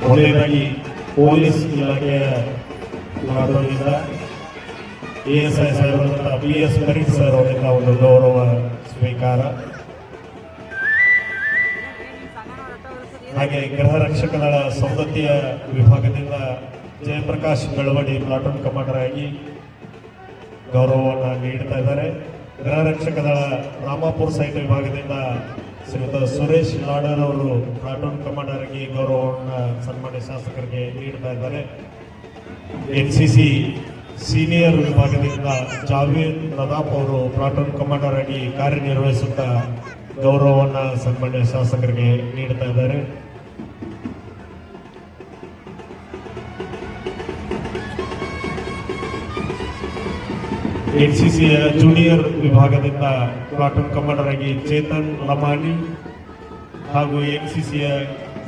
ಮೊದಲನೇದಾಗಿ ಪೊಲೀಸ್ ಇಲಾಖೆಯ ಮಾಧವರಿಂದ ASI ಸಾಹೇಬರಂತ BS marine sir ಅವರಿಂದ ಒಂದು ಗೌರವ ಸ್ವೀಕಾರ, ಹಾಗೆ ಗೃಹ ರಕ್ಷಕ ದಳ ಸೌದತ್ತಿಯ ವಿಭಾಗದಿಂದ ಜಯಪ್ರಕಾಶ್ ಬೆಳವಡಿ ಪ್ಲಾಟೂನ್ ಕಮಾಂಡರ್ ಆಗಿ ಗೌರವವನ್ನು ನೀಡ್ತಾ ಇದ್ದಾರೆ. ಗೃಹ ರಕ್ಷಕ ದಳ ರಾಮಾಪುರ ಸೈಟ್ ವಿಭಾಗದಿಂದ ಶ್ರೀಯುತ ಸುರೇಶ್ ಲಾಡರ್ ಅವರು ಪ್ಲಾಟೂನ್ ಕಮಾಂಡರ್ ಆಗಿ ಗೌರವವನ್ನು ಸನ್ಮಾನ್ಯ ಶಾಸಕರಿಗೆ ನೀಡ್ತಾ ಇದ್ದಾರೆ. NCC ಸೀನಿಯರ್ ವಿಭಾಗದಿಂದ ಜಾವೇದ್ ನದಾಫ್ ಅವರು ಪ್ಲಾಟೂನ್ ಕಮಾಂಡರ್ ಆಗಿ ಕಾರ್ಯನಿರ್ವಹಿಸುತ್ತಾ ಗೌರವವನ್ನು ಸನ್ಮಾನ್ಯ ಶಾಸಕರಿಗೆ ನೀಡ್ತಾ ಇದ್ದಾರೆ. NCCಯ ಜೂನಿಯರ್ ವಿಭಾಗದಿಂದ ಪ್ಲಾಟೂನ್ ಕಮಾಂಡರ್ ಆಗಿ ಚೇತನ್ ಲಮಾನಿ ಹಾಗೂ NCCಯ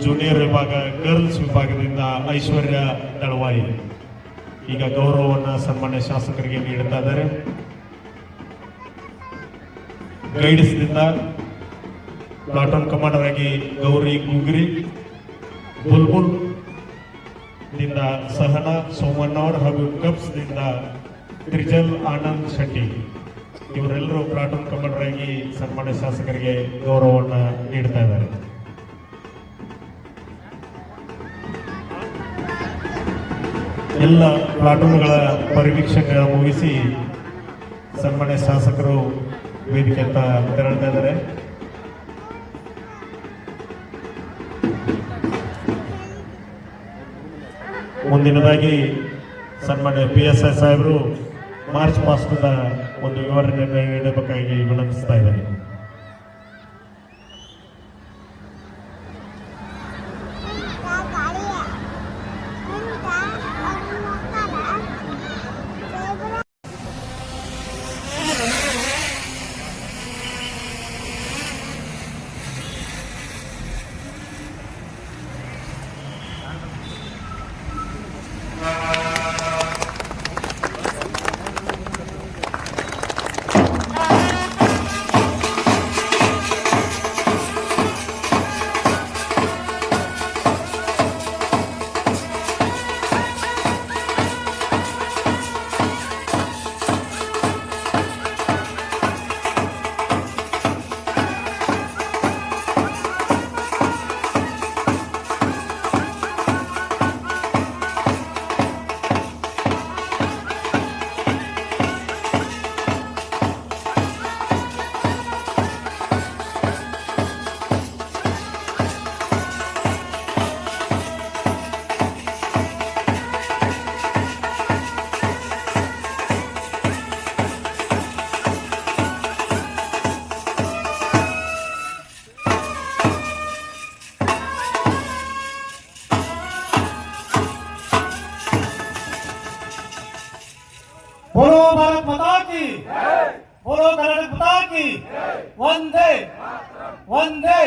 ಜೂನಿಯರ್ ವಿಭಾಗ ಗರ್ಲ್ಸ್ ವಿಭಾಗದಿಂದ ಐಶ್ವರ್ಯ ದಳವಾಯಿ ಈಗ ಗೌರವವನ್ನು ಸನ್ಮಾನ್ಯ ಶಾಸಕರಿಗೆ ನೀಡುತ್ತಾ ಇದ್ದಾರೆ. ಗೈಡ್ಸ್ನಿಂದ ಪ್ಲಾಟೂನ್ ಕಮಾಂಡರ್ ಆಗಿ ಗೌರಿ ಗುಗ್ರಿ, ಬುಲ್ಬುಲ್ ದಿಂದ ಸಹನಾ ಸೋಮಣ್ಣವರ್ ಹಾಗೂ ಕಬ್ಸ್ನಿಂದ ತ್ರಿಜಲ್ ಆನಂದ್ ಶೆಟ್ಟಿ ಇವರೆಲ್ಲರೂ ಪ್ಲಾಟೂನ್ ಕಮಾಂಡರ್ ಆಗಿ ಸನ್ಮಾನ್ಯ ಶಾಸಕರಿಗೆ ಗೌರವವನ್ನು ನೀಡ್ತಾ ಇದ್ದಾರೆ. ಎಲ್ಲ ಪ್ಲಾಟೂನ್ಗಳ ಪರಿವೀಕ್ಷಕ ಮುಗಿಸಿ ಸನ್ಮಾನ್ಯ ಶಾಸಕರು ವೇದಿಕೆ ಅಂತ ತೆರಳ್ತಾ ಇದ್ದಾರೆ. ಮುಂದಿನದಾಗಿ ಸನ್ಮಾನ್ಯ PSI ಸಾಹೇಬರು ಮಾರ್ಚ್ ಪಾಸ್ಟ್ನ ಒಂದು ವಿವರಣೆ ನೀಡಬೇಕಾಗಿ ವಿನಂತಿಸ್ತಾ ಇದ್ದಾರೆ. बोलो भारत माता की, बोलो कर्नाटक माता की, वंदे वंदे.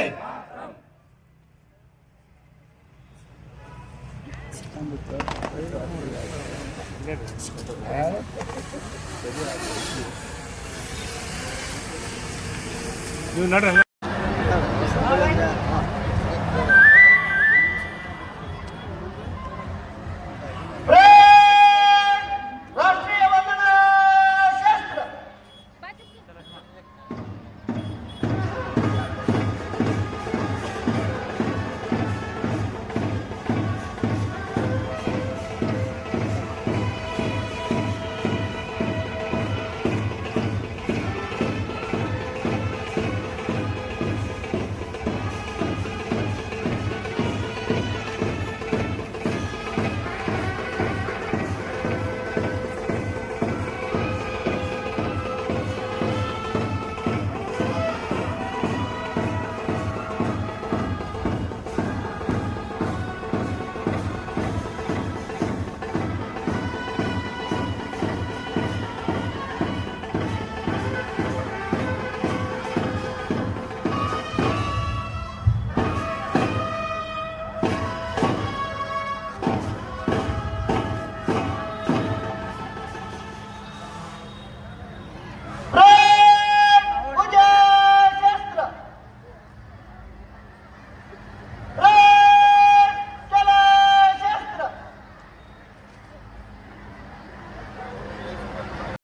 ನೀವು ನಡ್ರಿ.